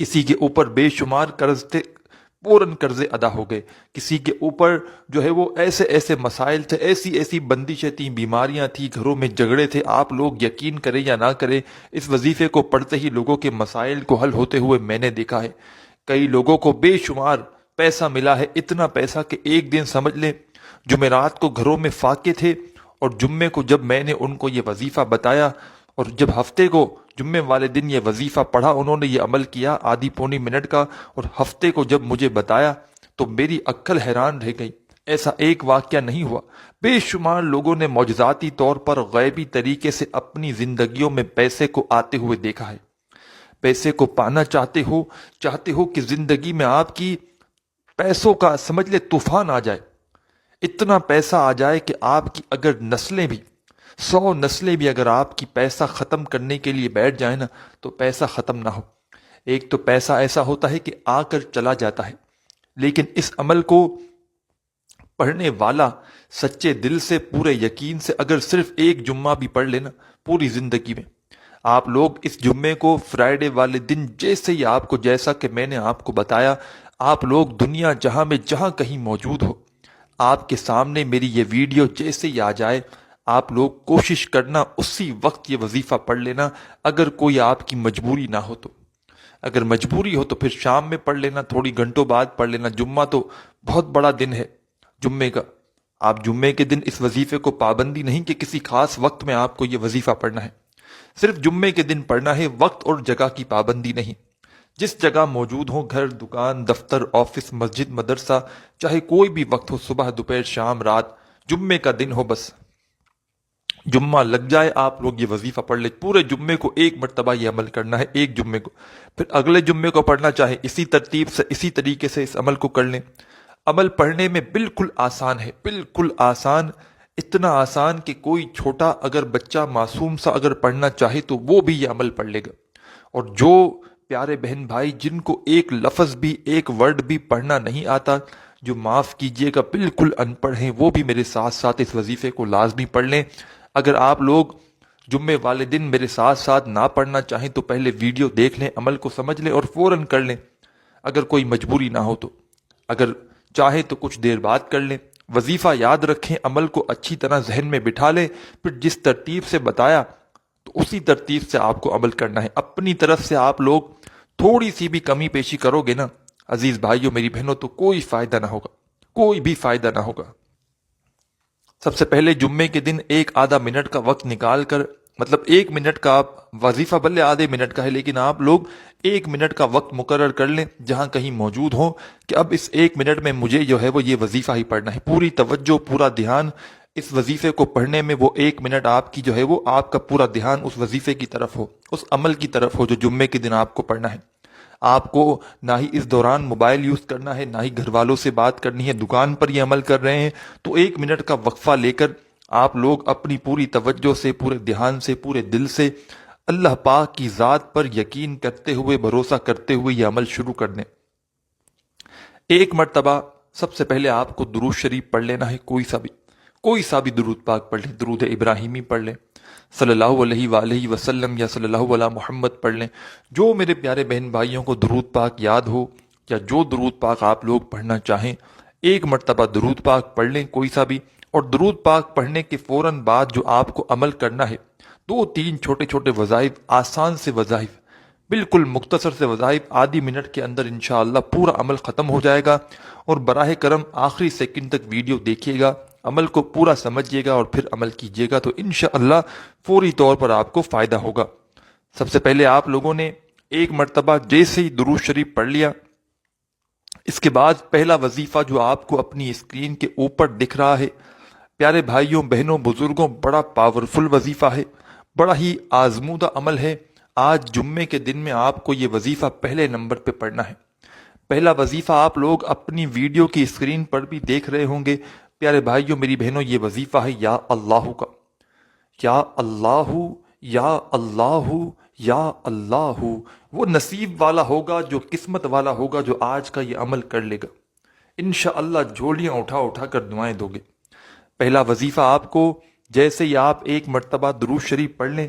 کسی کے اوپر بے شمار قرض تھے، فوراً قرضے ادا ہو گئے. کسی کے اوپر جو ہے وہ ایسے ایسے مسائل تھے، ایسی ایسی بندشیں تھیں، بیماریاں تھیں، گھروں میں جھگڑے تھے. آپ لوگ یقین کریں یا نہ کریں، اس وظیفے کو پڑھتے ہی لوگوں کے مسائل کو حل ہوتے ہوئے میں نے دیکھا ہے. کئی لوگوں کو بے شمار پیسہ ملا ہے، اتنا پیسہ کہ ایک دن سمجھ لیں جمعرات کو گھروں میں فاقے تھے، اور جمعے کو جب میں نے ان کو یہ وظیفہ بتایا، اور جب ہفتے کو جمعے والے دن یہ وظیفہ پڑھا، انہوں نے یہ عمل کیا آدھی پونی منٹ کا، اور ہفتے کو جب مجھے بتایا تو میری عقل حیران رہ گئی. ایسا ایک واقعہ نہیں ہوا، بے شمار لوگوں نے معجزاتی طور پر غیبی طریقے سے اپنی زندگیوں میں پیسے کو آتے ہوئے دیکھا ہے. پیسے کو پانا چاہتے ہو کہ زندگی میں آپ کی پیسوں کا سمجھ لے طوفان آ جائے، اتنا پیسہ آ جائے کہ آپ کی اگر نسلیں بھی 100 نسلیں بھی اگر آپ کی پیسہ ختم کرنے کے لیے بیٹھ جائیں نا تو پیسہ ختم نہ ہو. ایک تو پیسہ ایسا ہوتا ہے کہ آ کر چلا جاتا ہے، لیکن اس عمل کو پڑھنے والا سچے دل سے پورے یقین سے اگر صرف ایک جمعہ بھی پڑھ لینا پوری زندگی میں، آپ لوگ اس جمعے کو فرائیڈے والے دن جیسے ہی آپ کو، جیسا کہ میں نے آپ کو بتایا، آپ لوگ دنیا جہاں میں جہاں کہیں موجود ہو، آپ کے سامنے میری یہ ویڈیو جیسے ہی آ جائے، آپ لوگ کوشش کرنا اسی وقت یہ وظیفہ پڑھ لینا. اگر کوئی آپ کی مجبوری نہ ہو تو، اگر مجبوری ہو تو پھر شام میں پڑھ لینا، تھوڑی گھنٹوں بعد پڑھ لینا. جمعہ تو بہت بڑا دن ہے جمعے کا. آپ جمعے کے دن اس وظیفے کو پابندی نہیں کہ کسی خاص وقت میں آپ کو یہ وظیفہ پڑھنا ہے، صرف جمعے کے دن پڑھنا ہے. وقت اور جگہ کی پابندی نہیں، جس جگہ موجود ہو، گھر، دکان، دفتر، آفس، مسجد، مدرسہ، چاہے کوئی بھی وقت ہو، صبح، دوپہر، شام، رات، جمعے کا دن ہو، بس جمعہ لگ جائے آپ لوگ یہ وظیفہ پڑھ لیں. پورے جمعے کو ایک مرتبہ یہ عمل کرنا ہے، ایک جمعے کو. پھر اگلے جمعے کو پڑھنا چاہے اسی ترتیب سے، اسی طریقے سے اس عمل کو کر لیں. عمل پڑھنے میں بالکل آسان ہے، بالکل آسان، اتنا آسان کہ کوئی چھوٹا اگر بچہ معصوم سا اگر پڑھنا چاہے تو وہ بھی یہ عمل پڑھ لے گا. اور جو پیارے بہن بھائی جن کو ایک لفظ بھی، ایک ورڈ بھی پڑھنا نہیں آتا، جو معاف کیجئے گا بالکل ان پڑھ ہیں، وہ بھی میرے ساتھ ساتھ اس وظیفے کو لازمی پڑھ لیں. اگر آپ لوگ جمعے والے دن میرے ساتھ ساتھ نہ پڑھنا چاہیں تو پہلے ویڈیو دیکھ لیں، عمل کو سمجھ لیں اور فوراً کر لیں. اگر کوئی مجبوری نہ ہو تو، اگر چاہیں تو کچھ دیر بعد کر لیں. وظیفہ یاد رکھیں، عمل کو اچھی طرح ذہن میں بٹھا لیں، پھر جس ترتیب سے بتایا تو اسی ترتیب سے آپ کو عمل کرنا ہے. اپنی طرف سے آپ لوگ تھوڑی سی بھی کمی پیشی کرو گے نا عزیز بھائیوں، میری بہنوں، تو کوئی فائدہ نہ ہوگا، کوئی بھی فائدہ نہ ہوگا. سب سے پہلے جمعے کے دن ایک آدھا منٹ کا وقت نکال کر، مطلب 1 منٹ کا، آپ وظیفہ بلے آدھے منٹ کا ہے لیکن آپ لوگ 1 منٹ کا وقت مقرر کر لیں جہاں کہیں موجود ہوں کہ اب اس 1 منٹ میں مجھے جو ہے وہ یہ وظیفہ ہی پڑھنا ہے. پوری توجہ، پورا دھیان اس وظیفے کو پڑھنے میں، وہ 1 منٹ آپ کی جو ہے وہ آپ کا پورا دھیان اس وظیفے کی طرف ہو، اس عمل کی طرف ہو جو جمعے کے دن آپ کو پڑھنا ہے. آپ کو نہ ہی اس دوران موبائل یوز کرنا ہے، نہ ہی گھر والوں سے بات کرنی ہے. دکان پر یہ عمل کر رہے ہیں تو 1 منٹ کا وقفہ لے کر آپ لوگ اپنی پوری توجہ سے، پورے دھیان سے، پورے دل سے اللہ پاک کی ذات پر یقین کرتے ہوئے، بھروسہ کرتے ہوئے یہ عمل شروع کر دیں. 1 مرتبہ سب سے پہلے آپ کو درود شریف پڑھ لینا ہے، کوئی سا بھی درود پاک پڑھ لیں. درود ابراہیمی پڑھ لیں، صلی اللہ علیہ وآلہ وسلم، یا صلی اللہ علیہ محمد پڑھ لیں. جو میرے پیارے بہن بھائیوں کو درود پاک یاد ہو یا جو درود پاک آپ لوگ پڑھنا چاہیں، 1 مرتبہ درود پاک پڑھ لیں کوئی سا بھی. اور درود پاک پڑھنے کے فوراً بعد جو آپ کو عمل کرنا ہے، 2-3 چھوٹے چھوٹے وظائف، آسان سے وظائف، بالکل مختصر سے وظائف، آدھی منٹ کے اندر انشاءاللہ پورا عمل ختم ہو جائے گا. اور براہ کرم آخری سیکنڈ تک ویڈیو دیکھیے گا، عمل کو پورا سمجھیے گا اور پھر عمل کیجیے گا تو انشاءاللہ فوری طور پر آپ کو فائدہ ہوگا. سب سے پہلے آپ لوگوں نے 1 مرتبہ جیسے ہی درود شریف پڑھ لیا، اس کے بعد پہلا وظیفہ جو آپ کو اپنی اسکرین کے اوپر دکھ رہا ہے، پیارے بھائیوں، بہنوں، بزرگوں، بڑا پاورفل وظیفہ ہے، بڑا ہی آزمودہ عمل ہے. آج جمعے کے دن میں آپ کو یہ وظیفہ پہلے نمبر پہ پڑھنا ہے. پہلا وظیفہ آپ لوگ اپنی ویڈیو کی اسکرین پر بھی دیکھ رہے ہوں گے. پیارے بھائیوں، میری بہنوں، یہ وظیفہ ہے یا اللہ کا. یا اللہ، یا اللہ، یا اللہ. وہ نصیب والا ہوگا، جو قسمت والا ہوگا، جو آج کا یہ عمل کر لے گا. انشاءاللہ جھولیاں اٹھا اٹھا کر دعائیں دو گے. پہلا وظیفہ آپ کو جیسے ہی آپ 1 مرتبہ درود شریف پڑھ لیں،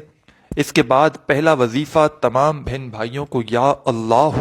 اس کے بعد پہلا وظیفہ تمام بہن بھائیوں کو یا اللہ